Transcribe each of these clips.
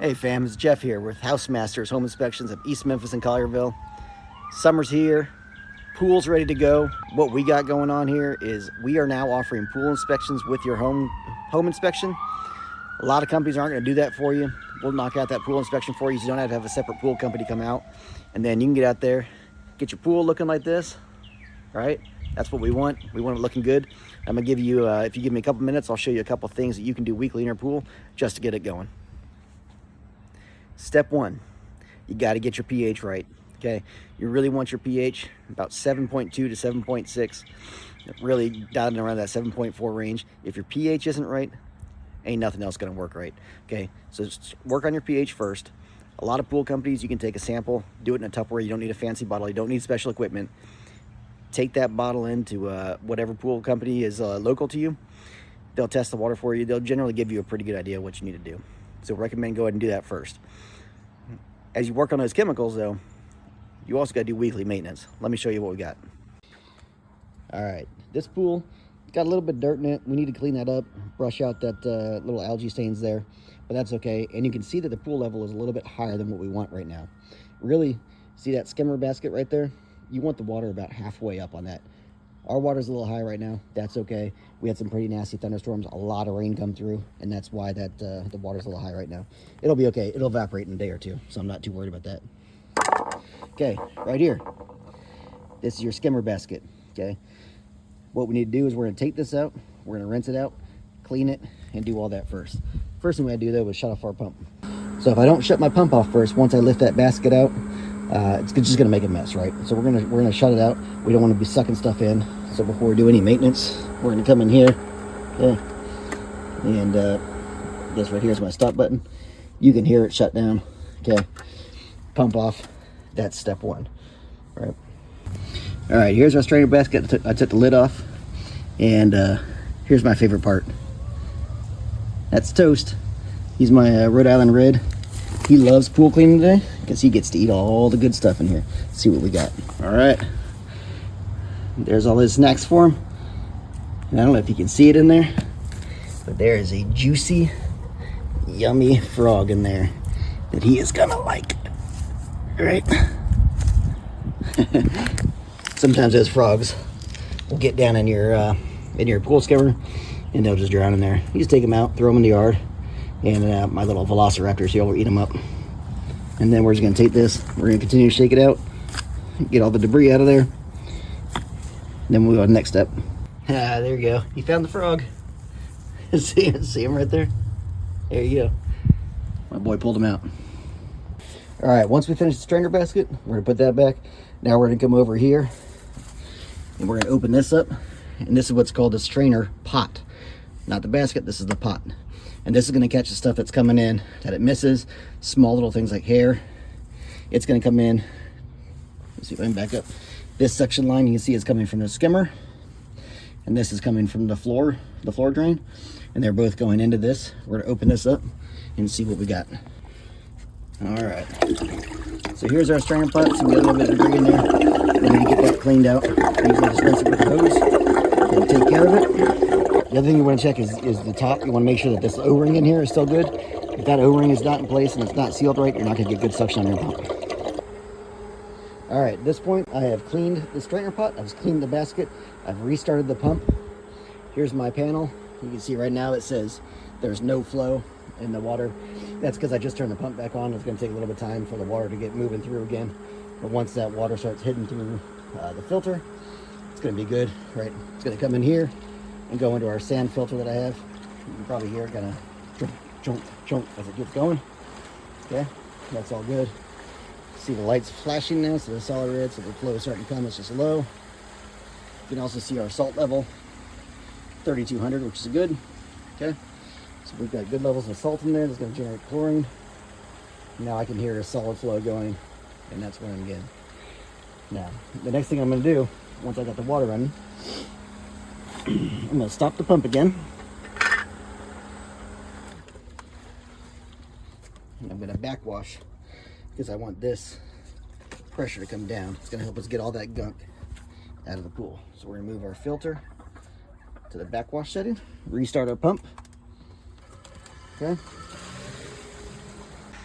Hey fam, it's Jeff here with Housemasters Home Inspections of East Memphis and Collierville. Summer's here, pool's ready to go. What we got going on here is we are now offering pool inspections with your home inspection. A lot of companies aren't going to do that for you. We'll knock out that pool inspection for you so you don't have to have a separate pool company come out. And then you can get out there, get your pool looking like this, right? That's what we want. We want it looking good. I'm going to give you, if you give me a couple minutes, I'll show you a couple things that you can do weekly in your pool just to get it going. Step one, you got to get your pH right. Okay, you really want your pH about 7.2 to 7.6, really down around that 7.4 range. If your pH isn't right, ain't nothing else going to work right. Okay, so just work on your pH first. A lot of pool companies, you can take a sample, do it in a Tupperware. You don't need a fancy bottle. You don't need special equipment. Take that bottle into whatever pool company is local to you. They'll test the water for you. They'll generally give you a pretty good idea of what you need to do. So recommend go ahead and do that first. As you work on those chemicals though, you also got to do weekly maintenance. Let me show you what we got. All right, this pool got a little bit of dirt in it. We need to clean that up, brush out that little algae stains there, but that's okay. And you can see that the pool level is a little bit higher than what we want right now. Really, see that skimmer basket right there? You want the water about halfway up on that. Our water's a little high right now. That's okay. We had some pretty nasty thunderstorms, a lot of rain come through, and that's why that the water's a little high right now. It'll be okay. It'll evaporate in a day or two, so I'm not too worried about that. Okay, right here. This is your skimmer basket, okay? What we need to do is we're gonna take this out, we're gonna rinse it out, clean it, and do all that first. First thing we gotta do though is shut off our pump. So if I don't shut my pump off first, once I lift that basket out, it's just gonna make a mess, right? So we're gonna shut it out. We don't want to be sucking stuff in. So before we do any maintenance, we're gonna come in here, okay? And this right here is my stop button. You can hear it shut down, okay? Pump off. That's step one, right? All right, here's our strainer basket. I took the lid off, and here's my favorite part. That's Toast. He's my Rhode Island Red. He loves pool cleaning today because he gets to eat all the good stuff in here. Let's see what we got. All right. There's all his snacks for him. And I don't know if you can see it in there, but there is a juicy, yummy frog in there that he is gonna like. Right? Sometimes those frogs will get down in your pool skimmer and they'll just drown in there. You just take them out, throw them in the yard, and my little velociraptors, he'll eat them up. And then we're just gonna take this, we're gonna continue to shake it out, get all the debris out of there, then we'll move on to the next step. Ah, there you go. You found the frog. see him right there? There you go. My boy pulled him out. All right, once we finish the strainer basket, we're gonna put that back. Now we're gonna come over here and we're gonna open this up. And this is what's called a strainer pot. Not the basket, this is the pot. And this is gonna catch the stuff that's coming in that it misses, small little things like hair. It's gonna come in, let's see if I can back up. This section line you can see is coming from the skimmer, and this is coming from the floor drain, and they're both going into this. We're gonna open this up and see what we got. All right, so here's our strainer pot. So we got a little bit of debris in there. We need to get that cleaned out. Usually just rinse it with the hose and take care of it. The other thing you want to check is the top. You want to make sure that this O-ring in here is still good. If that O-ring is not in place and it's not sealed right, you're not going to get good suction on your pump. All right, at this point, I have cleaned the strainer pot. I've cleaned the basket. I've restarted the pump. Here's my panel. You can see right now it says there's no flow in the water. That's because I just turned the pump back on. It's going to take a little bit of time for the water to get moving through again. But once that water starts hitting through the filter, it's going to be good, right? It's going to come in here and go into our sand filter that I have. You can probably hear it kind of chunk, chunk, chunk as it gets going. Okay, that's all good. See the lights flashing now, so the solid red, so the flow is starting to come. It's just low. You can also see our salt level, 3,200, which is good. Okay, so we've got good levels of salt in there. That's going to generate chlorine. Now I can hear a solid flow going, and that's what I'm getting. Now, the next thing I'm going to do, once I got the water running, I'm going to stop the pump again. And I'm going to backwash because I want this pressure to come down. It's going to help us get all that gunk out of the pool. So we're going to move our filter to the backwash setting, restart our pump. Okay.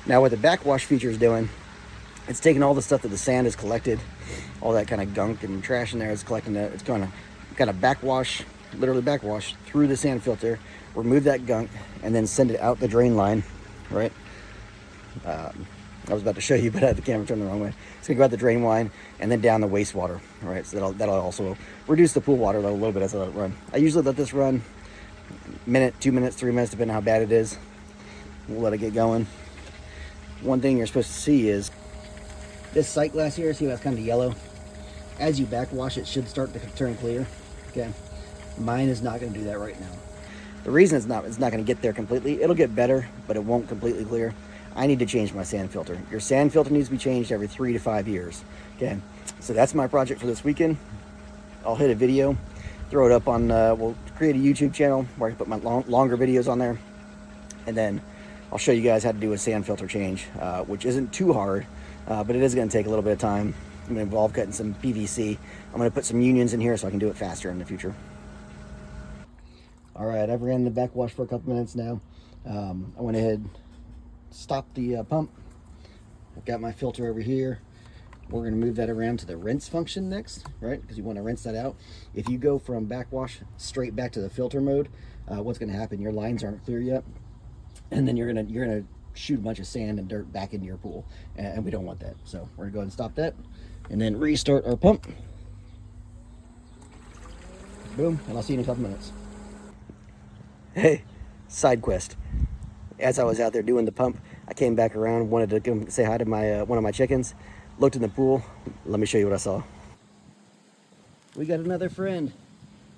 Now what the backwash feature is doing, it's taking all the stuff that the sand has collected, all that kind of gunk and trash in there, it's collecting that. It's going to kind of backwash, literally backwash through the sand filter, remove that gunk, and then send it out the drain line, right? I was about to show you, but I had the camera turned the wrong way. It's gonna go out the drain line and then down the wastewater, right? So that'll also reduce the pool water a little bit as I let it run. I usually let this run minute, 2 minutes, 3 minutes, depending on how bad it is. We'll let it get going. One thing you're supposed to see is this sight glass here. See how it's kind of yellow? As you backwash, it should start to turn clear. Okay, mine is not going to do that right now. The reason it's not going to get there completely. It'll get better, but it won't completely clear. I need to change my sand filter. Your sand filter needs to be changed every 3 to 5 years. Okay, so that's my project for this weekend. I'll hit a video, throw it up on. We'll create a YouTube channel where I can put my longer videos on there, and then I'll show you guys how to do a sand filter change, which isn't too hard, but it is going to take a little bit of time. I'm going to involve cutting some PVC. I'm going to put some unions in here so I can do it faster in the future. All right, I've ran the backwash for a couple minutes now. I went ahead, stopped the pump. I've got my filter over here. We're going to move that around to the rinse function next, right? Because you want to rinse that out. If you go from backwash straight back to the filter mode, what's going to happen? Your lines aren't clear yet, and then you're gonna shoot a bunch of sand and dirt back into your pool, and we don't want that. So we're gonna go ahead and stop that, and then restart our pump. Boom, and I'll see you in a couple minutes. Hey, side quest. As I was out there doing the pump, I came back around, wanted to come say hi to my one of my chickens. Looked in the pool. Let me show you what I saw. We got another friend.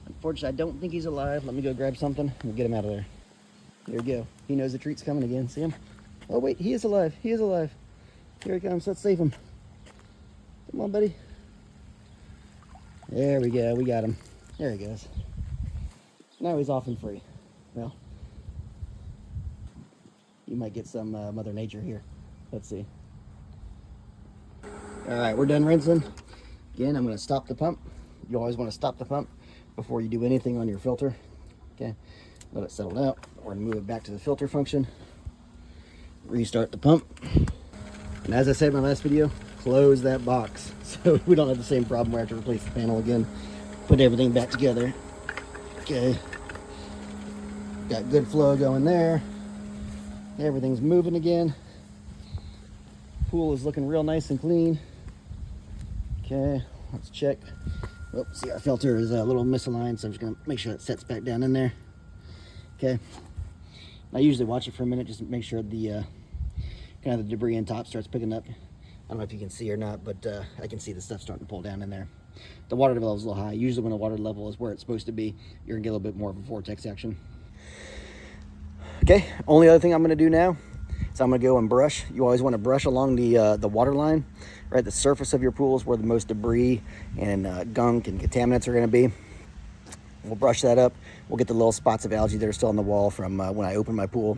Unfortunately, I don't think he's alive. Let me go grab something and get him out of there. There we go. He knows the treat's coming again. See him? Oh wait, he is alive. He is alive. Here he comes. Let's save him. Come on, buddy. There we go. We got him. There he goes. Now he's off and free. Well, you might get some Mother Nature here. Let's see. All right, we're done rinsing. Again, I'm going to stop the pump. You always want to stop the pump before you do anything on your filter. Okay, let it settle out. We're going to move it back to the filter function. Restart the pump. And as I said in my last video, close that box so we don't have the same problem where I have to replace the panel again. Put everything back together. Okay. Got good flow going there. Everything's moving again. Pool is looking real nice and clean. Okay, let's check. Oh, see, our filter is a little misaligned, so I'm just gonna make sure it sets back down in there. Okay. I usually watch it for a minute just to make sure the kind of the debris on top starts picking up. I don't know if you can see or not, but I can see the stuff starting to pull down in there. The water level is a little high. Usually when the water level is where it's supposed to be, you're gonna get a little bit more of a vortex action. Okay, only other thing I'm gonna do now is I'm gonna go and brush. You always wanna brush along the water line, right? The surface of your pool is where the most debris and gunk and contaminants are gonna be. We'll brush that up. We'll get the little spots of algae that are still on the wall from when I opened my pool.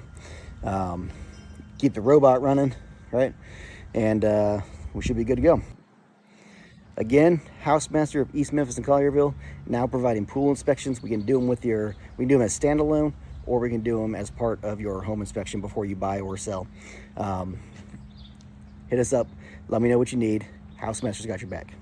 Keep the robot running, right? And we should be good to go. Again, Housemaster of East Memphis and Collierville, now providing pool inspections. We can do them we can do them as standalone, or we can do them as part of your home inspection before you buy or sell. Hit us up. Let me know what you need. Housemaster's got your back.